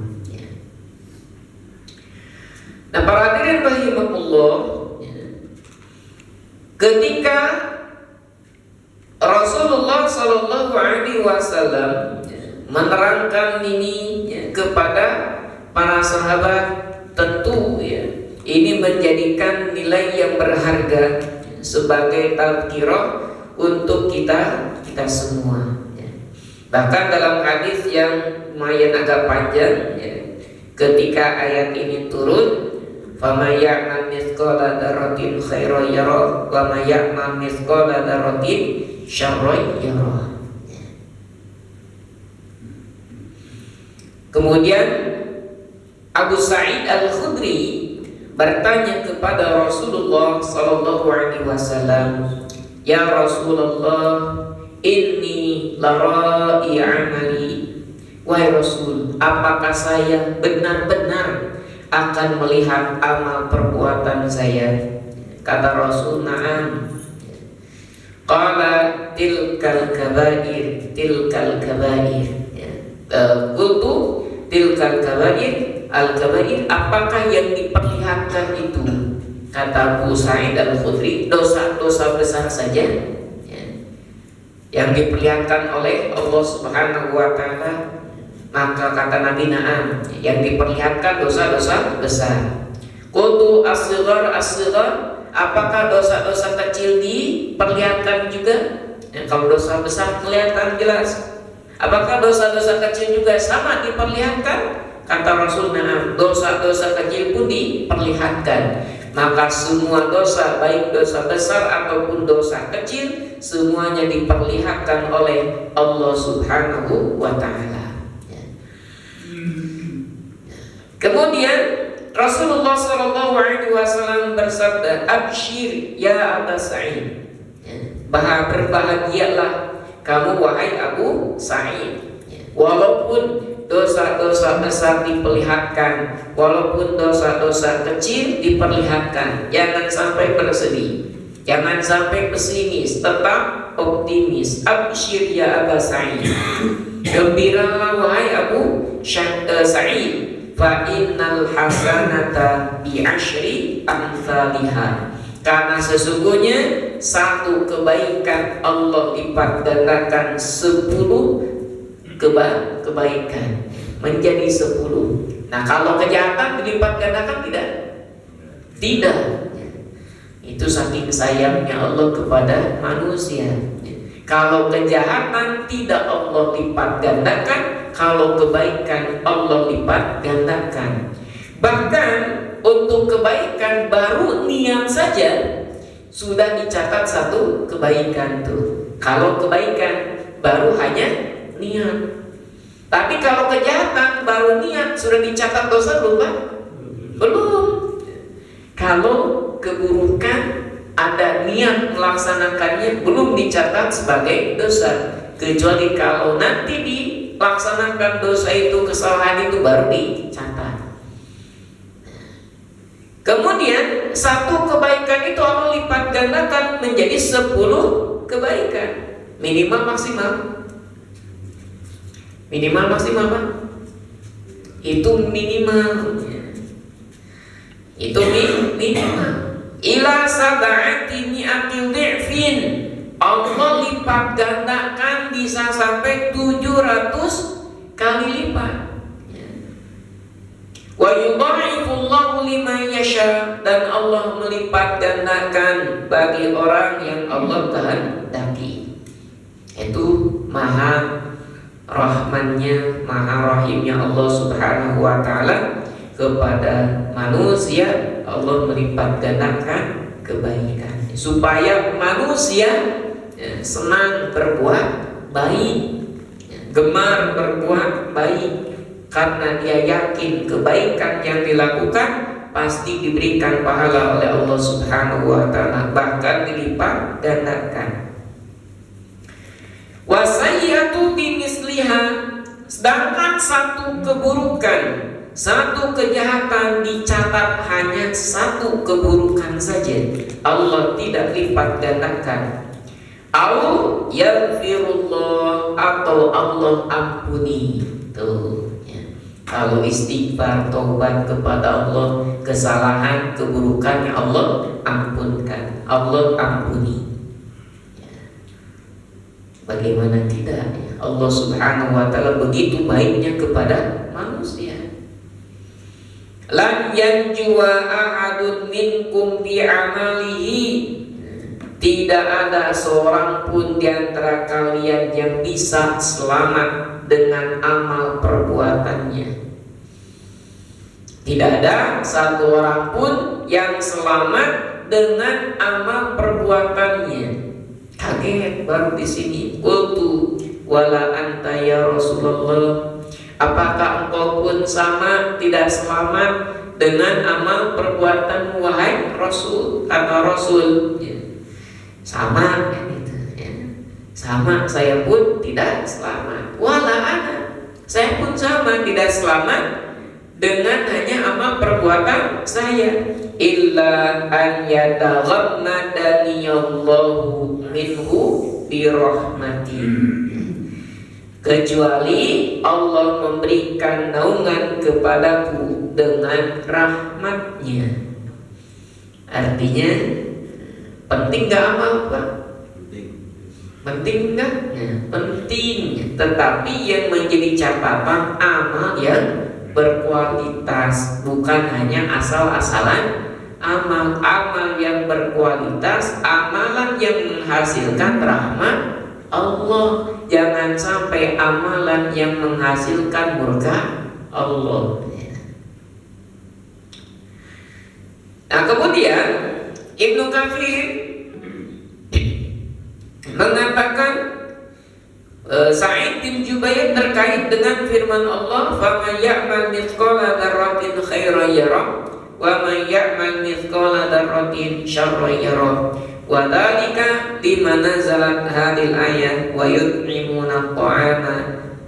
Nah, para hadirin rahimakumullah, ketika Rasulullah Shallallahu Alaihi Wasallam menerangkan ini kepada para sahabat, tentu ya ini menjadikan nilai yang berharga sebagai tazkirah untuk kita semua. Bahkan dalam hadis yang lumayan agak panjang, ya, ketika ayat ini turun, "Faman ya'mal mithqala dzarratin khairan yarah wa may ya'mal mithqala dzarratin syarran yarah." Kemudian Abu Sa'id Al-Khudri bertanya kepada Rasulullah sallallahu alaihi wasallam, "Ya Rasulullah, inni lara'i amali." Wahai Rasul, apakah saya benar-benar akan melihat amal perbuatan saya? Kata Rasul, "Na'am." Qala tilkal kabair, tilkal kabair. Qultu tilkal kabair, al-kabair, apakah yang diperlihatkan itu? Kata Abu Sa'id Al-Khudri, dosa-dosa besar saja, ya, yang diperlihatkan oleh Allah Subhanahu wa ta'ala. Maka kata Nabi, na'am, yang diperlihatkan dosa-dosa besar. Qultu as-sighar, as-sighar, apakah dosa-dosa kecil diperlihatkan juga? Ya, kalau dosa besar kelihatan jelas. Apakah dosa-dosa kecil juga sama diperlihatkan? Kata Rasul, na'am, dosa-dosa kecil pun diperlihatkan. Maka semua dosa, baik dosa besar ataupun dosa kecil, semuanya diperlihatkan oleh Allah Subhanahu wa ta'ala. Kemudian Rasulullah SAW bersabda, "Abshir ya Aba Sa'id." Berbahagialah kamu wahai Abu Sa'id. Walaupun dosa-dosa besar diperlihatkan, walaupun dosa-dosa kecil diperlihatkan, jangan sampai bersedih, jangan sampai pesimis, tetap optimis. Abshir ya Aba Sa'id, gembiralah wahai Abu Sa'id. Fa innal hasanata bi asyri amsalihha, karena sesungguhnya satu kebaikan Allah lipat gandakan 10 kebaikan menjadi 10. Nah, kalau kejahatan dilipat gandakan tidak? Tidak. Itu saking sayangnya Allah kepada manusia. Kalau kejahatan tidak Allah lipat gandakan, kalau kebaikan Allah lipat gandakan. Bahkan untuk kebaikan baru niat saja sudah dicatat 1 kebaikan tuh. Kalau kebaikan baru hanya niat. Tapi kalau kejahatan baru niat sudah dicatat dosa belum, Pak? Belum. Kalau keburukan ada niat melaksanakannya belum dicatat sebagai dosa, kecuali kalau nanti dilaksanakan dosa itu, kesalahan itu baru dicatat. Kemudian 1 kebaikan itu Allah lipat gandakan menjadi 10 kebaikan. Minimal maksimal Pak. Itu minimal. Itu minimal. Ila sab'ati mi'atil di'fin. Allah lipat gandakan bisa sampai 700 kali lipat. Wa yudha'ifullahu liman yasha, dan Allah melipat gandakan bagi orang yang Allah kehendaki. Itu maha rahmannya, maha rahimnya Allah Subhanahu wa ta'ala kepada manusia. Allah melipat gandakan kebaikan supaya manusia senang berbuat baik, gemar berbuat baik, karena dia yakin kebaikan yang dilakukan pasti diberikan pahala oleh Allah Subhanahu wa ta'ala, bahkan dilipat gandakan. Wasayyi'atu bimisliha, sedangkan 1 keburukan, 1 kejahatan dicatat hanya 1 keburukan saja, Allah tidak lipat gandakan. Au yaghfirullah, atau Allah ampuni. Tuh ya. Kalau istighfar, taubat kepada Allah, kesalahan, keburukannya Allah ampunkan, Allah ampuni. Bagaimana tidak ya? Allah Subhanahu wa ta'ala begitu baiknya kepada manusia. Lan yanjuwa ahadun minkum bi'amalihi, tidak ada seorang pun di antara kalian yang bisa selamat dengan amal perbuatannya. Tidak ada satu orang pun yang selamat dengan amal perbuatannya. Kaget baru di sini. Qultu wala anta ya Rasulullah, apakah engkau pun sama tidak selamat dengan amal perbuatan wahai Rasul? Kata Rasul, ya, sama gitu, ya. Sama, saya pun tidak selamat. Wala ana, saya pun sama tidak selamat dengan hanya amal perbuatan saya. Illa an yataghammadani Allahu minhu birahmati, kecuali Allah memberikan naungan kepadaku dengan rahmatnya. Artinya penting gak amal, Pak? Penting gak? Ya, penting. Tetapi yang menjadi catatan amal yang berkualitas, bukan hanya asal-asalan amal. Amal yang berkualitas, amalan yang menghasilkan rahmat Allah. Jangan sampai amalan yang menghasilkan murka Allah. Nah, kemudian Ibnu Katsir mengatakan Sa'id bin Jubair terkait dengan firman Allah, "Faman ya'mal mithqala dzarratin khairan yarah, wa man ya'mal mithqala dzarratin syarran yarah." Wa dzalika bima nazalat hadhil ayat wa yut'imuna at'ama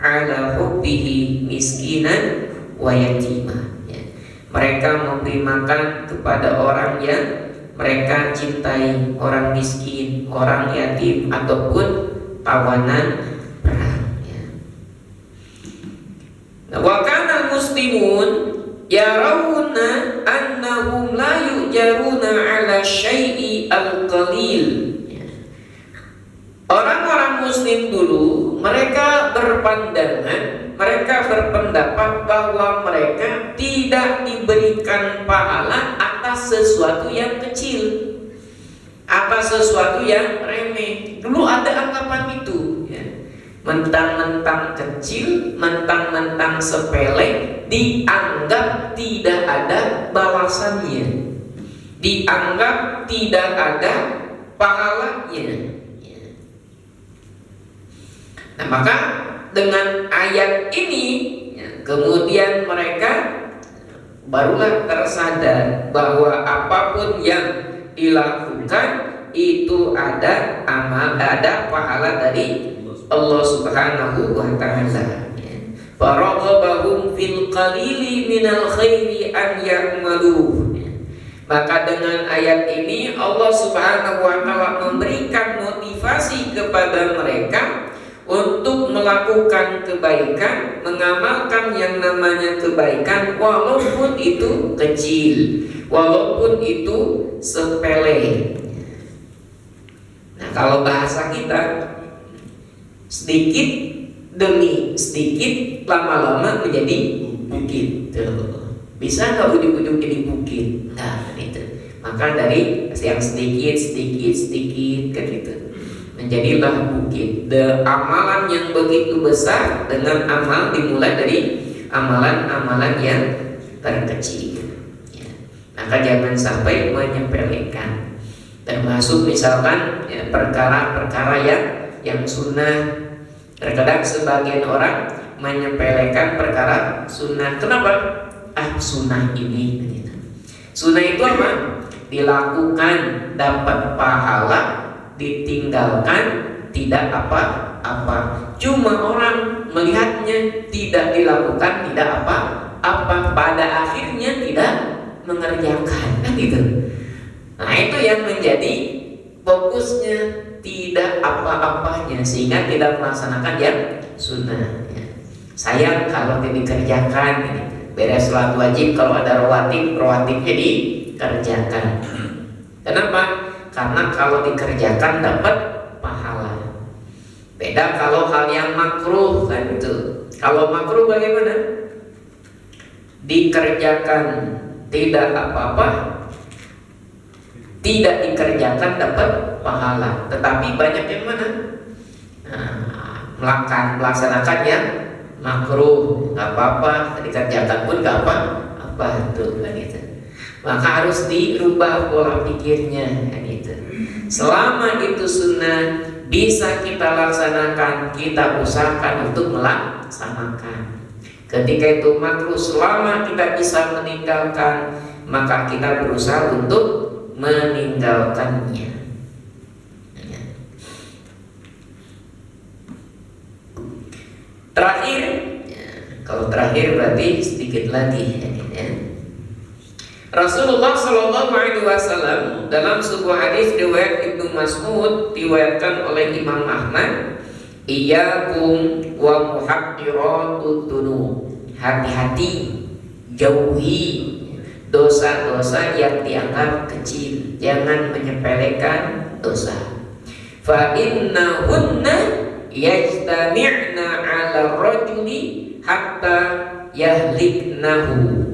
'ala hubbihi miskinan wa yatima. Ya. Mereka memberi makan kepada orang yang mereka cintai, orang miskin, orang yatim, ataupun tawanan perang. Ya. Wa kana muslimun yarawna annahum la yujaruna ala syai'i al-qalil. Orang-orang muslim dulu mereka berpandangan, mereka berpendapat bahwa mereka tidak diberikan pahala atas sesuatu yang kecil, atas sesuatu yang remeh. Dulu ada anggapan itu, ya. Mentang-mentang kecil, mentang-mentang sepele, dianggap tidak ada balasannya, dianggap tidak ada pahalanya. Nah, maka dengan ayat ini, ya, kemudian mereka barulah tersadar bahwa apapun yang dilakukan itu ada amal, ada pahala dari Allah Subhanahu wa Ta'ala. Faraghabahum fil qalili minal khairi an ya'maluh. Maka dengan ayat ini Allah Subhanahu wa Ta'ala memberikan motivasi kepada mereka untuk melakukan kebaikan, mengamalkan yang namanya kebaikan, walaupun itu kecil, walaupun itu sepele. Nah, kalau bahasa kita, sedikit demi sedikit lama-lama menjadi bukit. Bisa nggak ujung-ujung jadi bukit? Nah, itu. Maka dari yang sedikit kan gitu, menjadilah bukit. Amalan yang begitu besar dengan amal dimulai dari amalan-amalan yang terkecil, ya. Maka jangan sampai menyepelekan. Termasuk misalkan, ya, perkara-perkara yang sunnah. Terkadang sebagian orang menyepelekan perkara sunnah. Kenapa? Sunnah ini, gitu. Sunnah itu apa? Dilakukan dapat pahala, ditinggalkan tidak apa-apa. Cuma orang melihatnya tidak dilakukan, tidak apa-apa, pada akhirnya tidak mengerjakan, kan gitu. Nah, itu yang menjadi fokusnya, tidak apa-apanya, sehingga tidak melaksanakan yang sunnah, ya. Sayang kalau tidak dikerjakan, gitu. Beres sholat wajib, kalau ada rawatibnya dikerjakan. Kenapa? Karena kalau dikerjakan dapat pahala. Beda kalau hal yang makruh, kan itu. Kalau makruh bagaimana? Dikerjakan tidak apa-apa, tidak dikerjakan dapat pahala. Tetapi banyak yang mana? Melaksanakan yang makruh, nggak apa-apa, dikerjakan pun nggak apa-apa, tuh kan gitu. Maka harus dirubah pola pikirnya, kan gitu. Selama itu sunnah bisa kita laksanakan, kita usahakan untuk melaksanakan. Ketika itu makruh, selama kita bisa meninggalkan, maka kita berusaha untuk meninggalkannya. Terakhir, ya, kalau terakhir berarti sedikit lagi, ya. Rasulullah Shallallahu Alaihi Wasallam dalam sebuah hadis riwayat Ibnu Mas'ud diriwayatkan oleh Imam Ahmad, iyyakum wa muhaqqiratud dzunub, hati-hati, jauhi dosa-dosa yang dianggap kecil, jangan menyepelekan dosa. Fa innahunna yajtami'na 'ala rajuli hatta yahliknahu.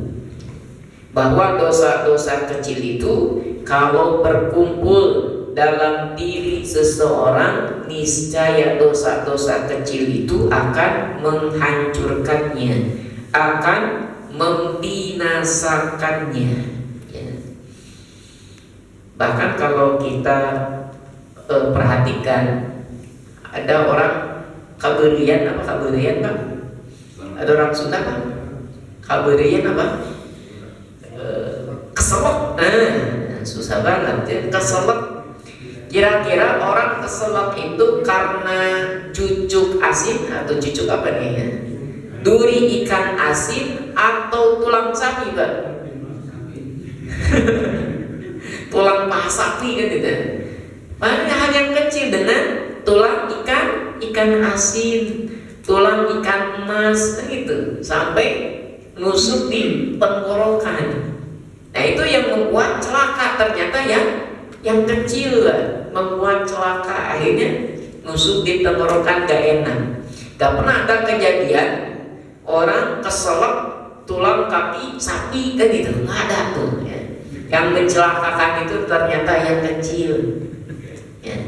Bahwa dosa-dosa kecil itu kalau berkumpul dalam diri seseorang, niscaya dosa-dosa kecil itu akan menghancurkannya, akan membinasakannya, ya. Bahkan kalau kita perhatikan, ada orang kaberian Pak? Ada orang Sunda Pak? Kaberian apa? Keselak. Susah banget ya, keselak. Kira-kira orang keselak itu karena cucuk asin atau cucuk apa nih ya? Duri ikan asin atau tulang sapi, Pak? Tulang paha sapi kan gitu. Banyak hal yang kecil dengan tulang ikan asin, tulang ikan emas, gitu, sampai nusuk di tenggorokan. Nah, itu yang membuat celaka. Ternyata yang kecil membuat celaka, akhirnya nusuk di tenggorokan gak enak. Gak pernah ada kejadian orang keselak tulang kaki sapi kan gitu, nggak ada tuh ya. Yang mencelakakan itu ternyata yang kecil ya.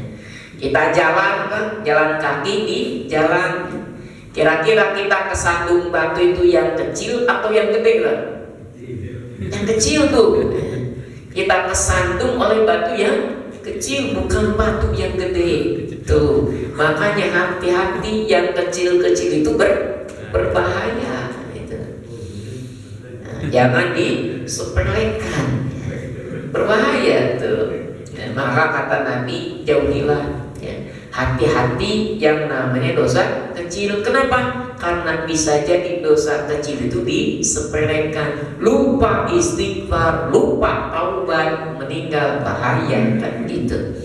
Kita jalan kan, jalan kaki di jalan, kira-kira kita kesandung batu itu yang kecil atau yang gede lah? Yang kecil tuh. Kita kesandung oleh batu yang kecil, bukan batu yang gede tuh. Makanya hati-hati, yang kecil-kecil itu berbahaya gitu. Nah, jangan disepelekan, berbahaya tuh ya. Maka kata Nabi, jauhilah ya. Hati-hati yang namanya dosa kecil. Kenapa? Karena bisa jadi dosa kecil itu disepelekan, lupa istighfar, lupa taubat, meninggal bahaya kan gitu.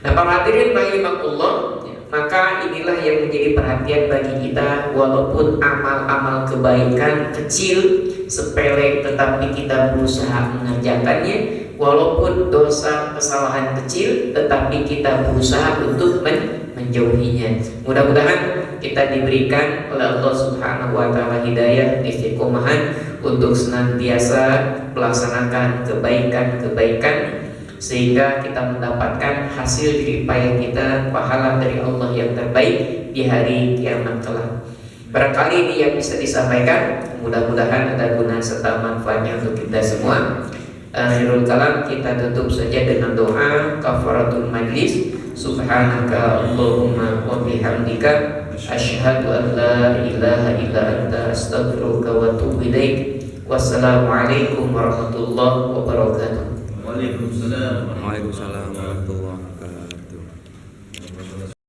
Nah, para hadirin rahimakumullah, maka inilah yang menjadi perhatian bagi kita. Walaupun amal-amal kebaikan kecil, sepele, tetapi kita berusaha mengerjakannya. Walaupun dosa kesalahan kecil, tetapi kita berusaha untuk menjauhinya. Mudah-mudahan kita diberikan oleh Allah Subhanahu wa Ta'ala hidayah, istiqomahan untuk senantiasa melaksanakan kebaikan-kebaikan, sehingga kita mendapatkan hasil jerih payah kita, pahala dari Allah yang terbaik di hari kiamat kelak. Barangkali ini yang bisa disampaikan, mudah-mudahan ada guna serta manfaatnya untuk kita semua. Akhirul kalam, kita tutup saja dengan doa kafaratul majlis. Subhanaka Allahumma wa bihamdika, asyhadu an la ilaha illa anta, astaghfiruka wa atubu ilaik. Wassalamualaikum warahmatullahi wabarakatuh. Waalaikumsalam. Waalaikumsalam.